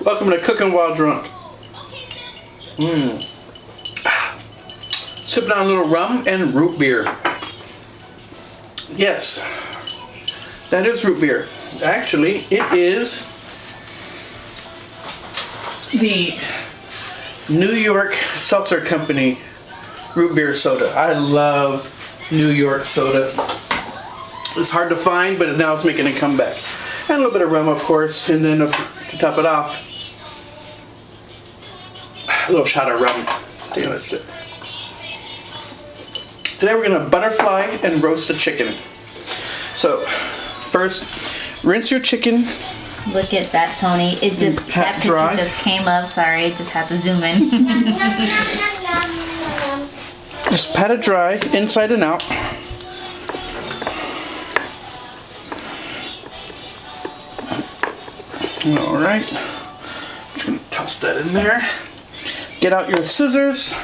Welcome to Cooking While Drunk. Sipping on a little rum and root beer. Yes, that is root beer. Actually, it is the New York Seltzer Company root beer soda. I love New York soda. It's hard to find, but now it's making a comeback. And a little bit of rum, of course, and then to top it off, a little shot of rum. I think that's it. Today we're going to butterfly and roast the chicken. So, first, rinse your chicken. Look at that, Tony. It just, that picture dry. Just came up. Sorry, just had to zoom in. Just pat it dry, inside and out. Alright, just going to toss that in there. Get out your scissors.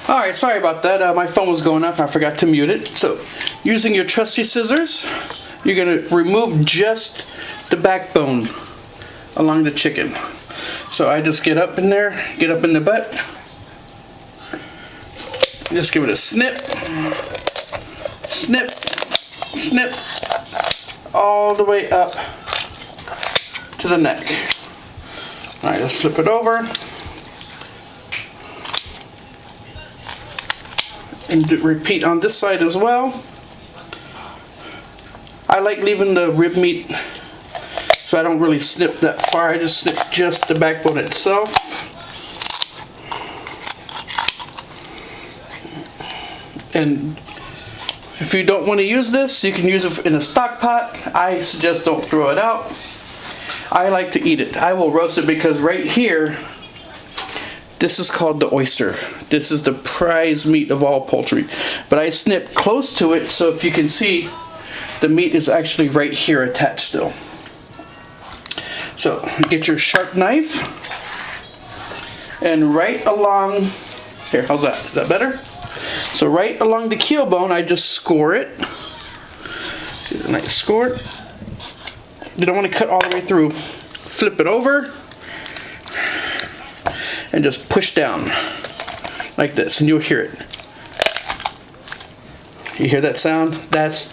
Alright, sorry about that. My phone was going off. I forgot to mute it. So, using your trusty scissors, you're going to remove just the backbone along the chicken. So I just get up in there, get up in the butt. Just give it a snip. Snip. Snip. All the way up to the neck. Alright, let's flip it over. And repeat on this side as well. I like leaving the rib meat so I don't really snip that far. I just snip just the backbone itself. And if you don't want to use this, you can use it in a stock pot. I suggest don't throw it out. I like to eat it. I will roast it because right here, this is called the oyster. This is the prize meat of all poultry. But I snip close to it, so if you can see, the meat is actually right here attached still. So get your sharp knife and right along here. How's that? Is that better? So right along the keel bone, I just score it. Get a nice score. You don't want to cut all the way through. Flip it over and just push down like this, and you'll hear it. You hear that sound? That's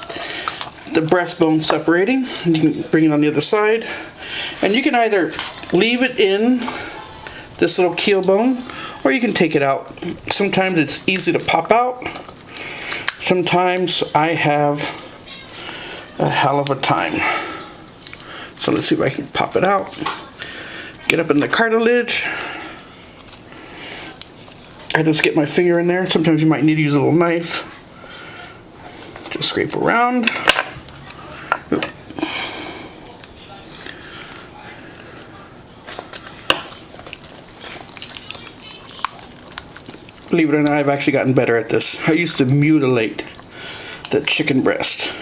the breastbone separating. You can bring it on the other side, and you can either leave it in this little keel bone, or you can take it out. Sometimes it's easy to pop out. Sometimes I have a hell of a time. So let's see if I can pop it out. Get up in the cartilage. I just get my finger in there. Sometimes you might need to use a little knife. Just scrape around. Believe it or not, I've actually gotten better at this. I used to mutilate the chicken breast.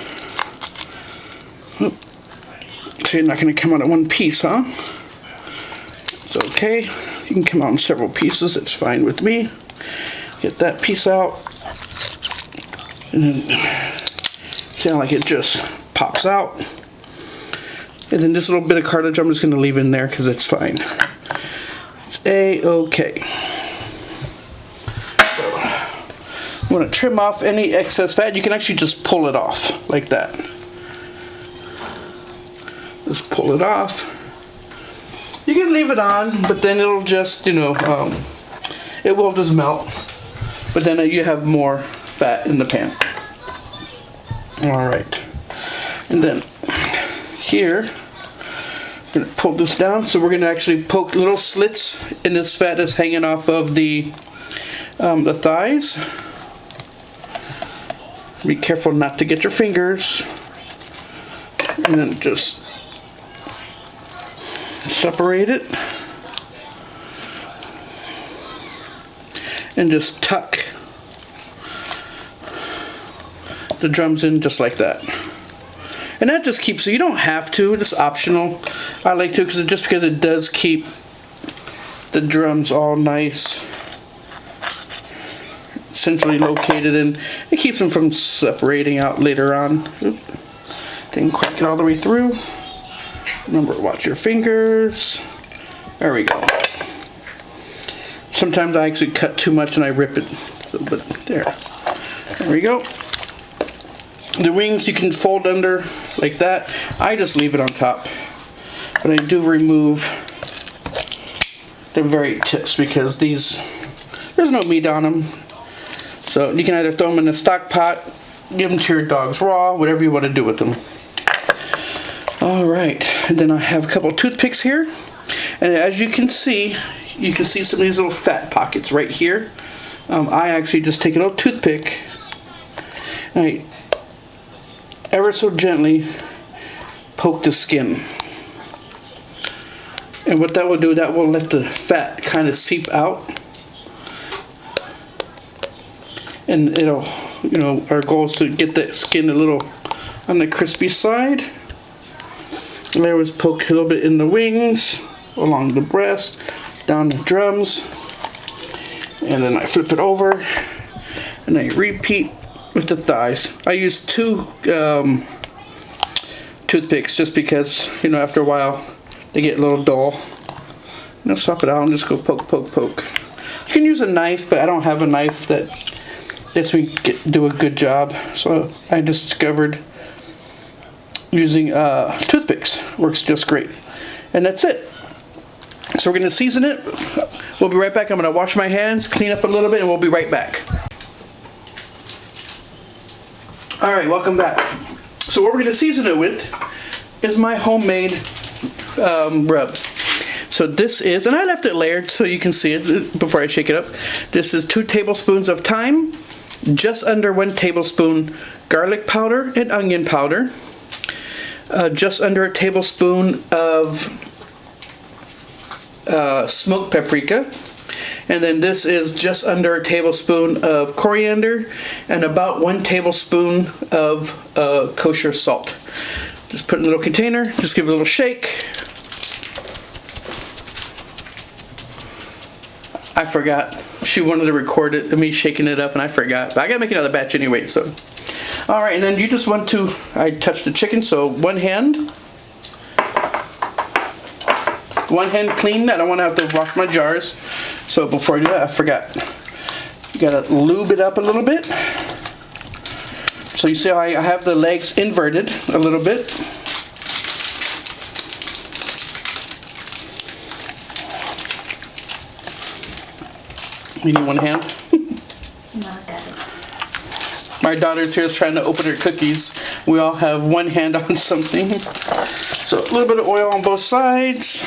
So you're not going to come out in one piece, huh? It's okay. You can come out in several pieces. It's fine with me. Get that piece out. And then, see how like it just pops out. And then this little bit of cartilage I'm just going to leave in there because it's fine. It's A-okay. So, I'm going to trim off any excess fat. You can actually just pull it off like that. Just pull it off. You can leave it on, but then it'll just, it will just melt. But then you have more fat in the pan. Alright. And then here, I'm going to pull this down. So we're going to actually poke little slits in this fat that's hanging off of the thighs. Be careful not to get your fingers. And then just separate it and just tuck the drums in just like that. And that just keeps, so you don't have to, it's optional. I like to because it does keep the drums all nice centrally located, and it keeps them from separating out later on. Didn't quite get all the way through. Remember, watch your fingers. There we go. Sometimes I actually cut too much and I rip it a little bit. There we go. The wings you can fold under like that. I just leave it on top. But I do remove the very tips because there's no meat on them. So you can either throw them in a stock pot, give them to your dogs raw, whatever you want to do with them. Alright, and then I have a couple toothpicks here. And as you can see some of these little fat pockets right here. I actually just take a little toothpick and I ever so gently poke the skin. And what that will do, that will let the fat kind of seep out. And it'll, our goal is to get the skin a little on the crispy side. And I always poke a little bit in the wings, along the breast, down the drums. And then I flip it over and I repeat with the thighs. I use 2 toothpicks just because, after a while they get a little dull. And I'll swap it out and just go poke, poke, poke. You can use a knife, but I don't have a knife that lets me do a good job. So I discovered using toothpicks. Works just great. And that's it. So we're going to season it. We'll be right back. I'm going to wash my hands, clean up a little bit, and we'll be right back. Alright, welcome back. So what we're going to season it with is my homemade rub. So this is, and I left it layered so you can see it before I shake it up. This is 2 tablespoons of thyme, just under 1 tablespoon garlic powder and onion powder, just under a tablespoon of smoked paprika, and then this is just under a tablespoon of coriander and about 1 tablespoon of kosher salt. Just put it in a little container, just give it a little shake. I forgot. She wanted to record it, me shaking it up, and I forgot. But I gotta make another batch anyway, so. Alright, and then you just want to, I touched the chicken, so one hand clean. I don't want to have to wash my jars. So before I do that, I forgot. You gotta lube it up a little bit. So you see how I have the legs inverted a little bit. You need one hand? My daughter's here is trying to open her cookies. We all have one hand on something. So a little bit of oil on both sides.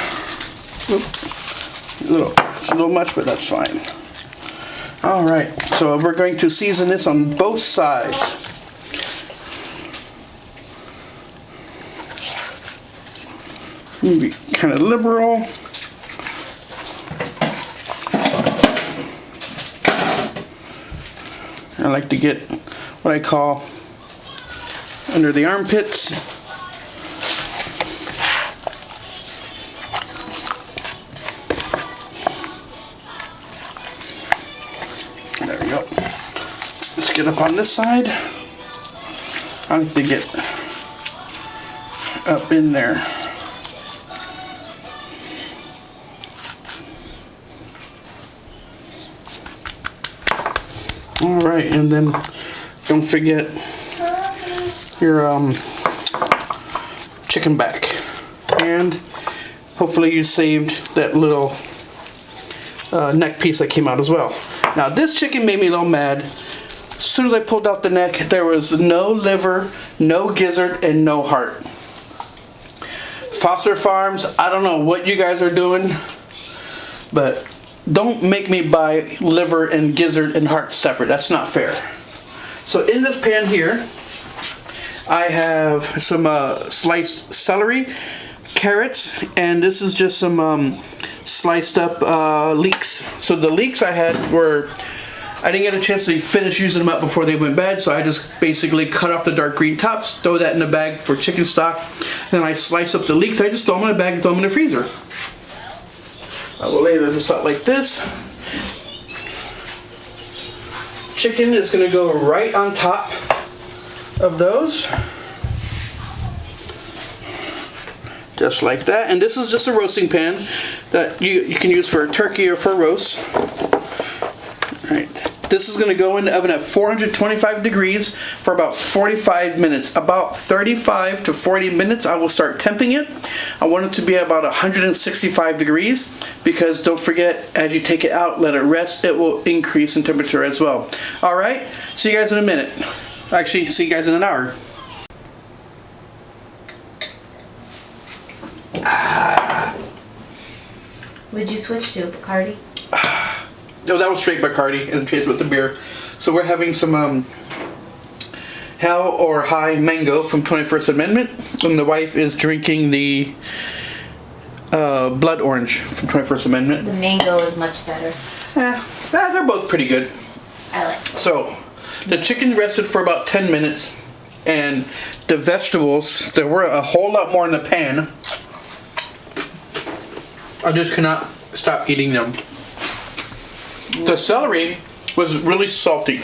It's a little much, but that's fine. Alright, so we're going to season this on both sides. Be kind of liberal. I like to get what I call under the armpits. There we go. Let's get up on this side. I like to get up in there. Alright, and then don't forget your chicken back. And hopefully you saved that little neck piece that came out as well. Now this chicken made me a little mad. As soon as I pulled out the neck, there was no liver, no gizzard, and no heart. Foster Farms, I don't know what you guys are doing, but don't make me buy liver and gizzard and heart separate. That's not fair. So in this pan here, I have some sliced celery, carrots, and this is just some sliced up leeks. So the leeks I had were, I didn't get a chance to finish using them up before they went bad, so I just basically cut off the dark green tops, throw that in a bag for chicken stock, then I slice up the leeks. I just throw them in a bag and throw them in the freezer. I will lay this out like this. Chicken is going to go right on top of those. Just like that. And this is just a roasting pan that you can use for a turkey or for a roast. Alright. This is going to go in the oven at 425 degrees for about 45 minutes. About 35 to 40 minutes I will start temping it. I want it to be about 165 degrees because don't forget, as you take it out, let it rest, it will increase in temperature as well. Alright, see you guys in a minute. Actually, see you guys in an hour. Would you switch to Bacardi? No, that was straight Bacardi and chased with the beer. So we're having some Hell or High Mango from 21st Amendment, and the wife is drinking the Blood Orange from 21st Amendment. The mango is much better. They're both pretty good. I like it. So the chicken rested for about 10 minutes, and the vegetables, there were a whole lot more in the pan. I just cannot stop eating them. The celery was really salty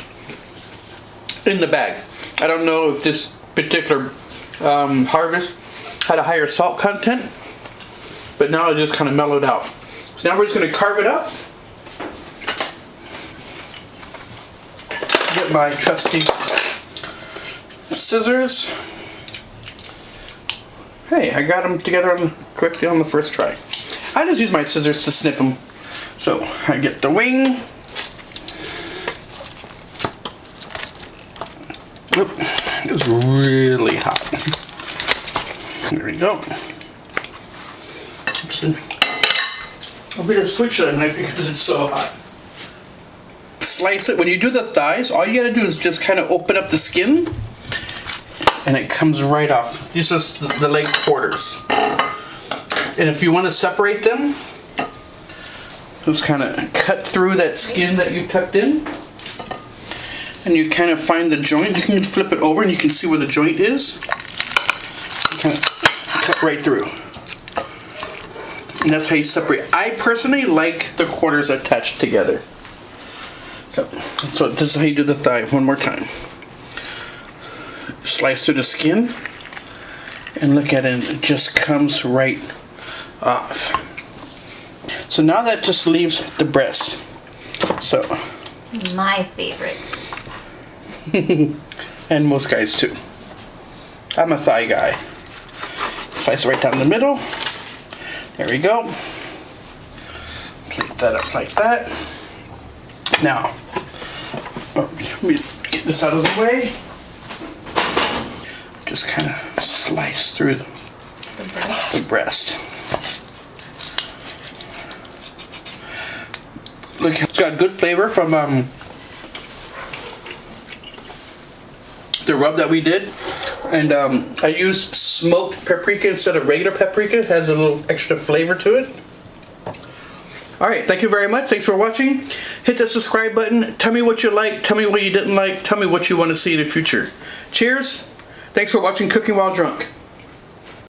in the bag. I don't know if this particular harvest had a higher salt content, but now it just kind of mellowed out. So now we're just going to carve it up. Get my trusty scissors. Hey, I got them together correctly on the first try. I just use my scissors to snip them. So I get the wing. Oop, it's really hot. There we go. I'll be able to switch that knife because it's so hot. Slice it. When you do the thighs, all you gotta do is just kind of open up the skin and it comes right off. These are the leg quarters. And if you want to separate them, just kind of cut through that skin that you tucked in, and you kind of find the joint. You can flip it over and you can see where the joint is. You kind of cut right through. And that's how you separate. I personally like the quarters attached together. So this is how you do the thigh. One more time. Slice through the skin and look at it. It just comes right off. So now that just leaves the breast. So my favorite. and most guys too. I'm a thigh guy. Slice right down the middle. There we go. Plate that up like that. Now, let me get this out of the way. Just kind of slice through the breast. Look, it's got good flavor from the rub that we did. And I used smoked paprika instead of regular paprika. It has a little extra flavor to it. Alright, thank you very much. Thanks for watching. Hit the subscribe button. Tell me what you liked. Tell me what you didn't like. Tell me what you want to see in the future. Cheers. Thanks for watching Cooking While Drunk.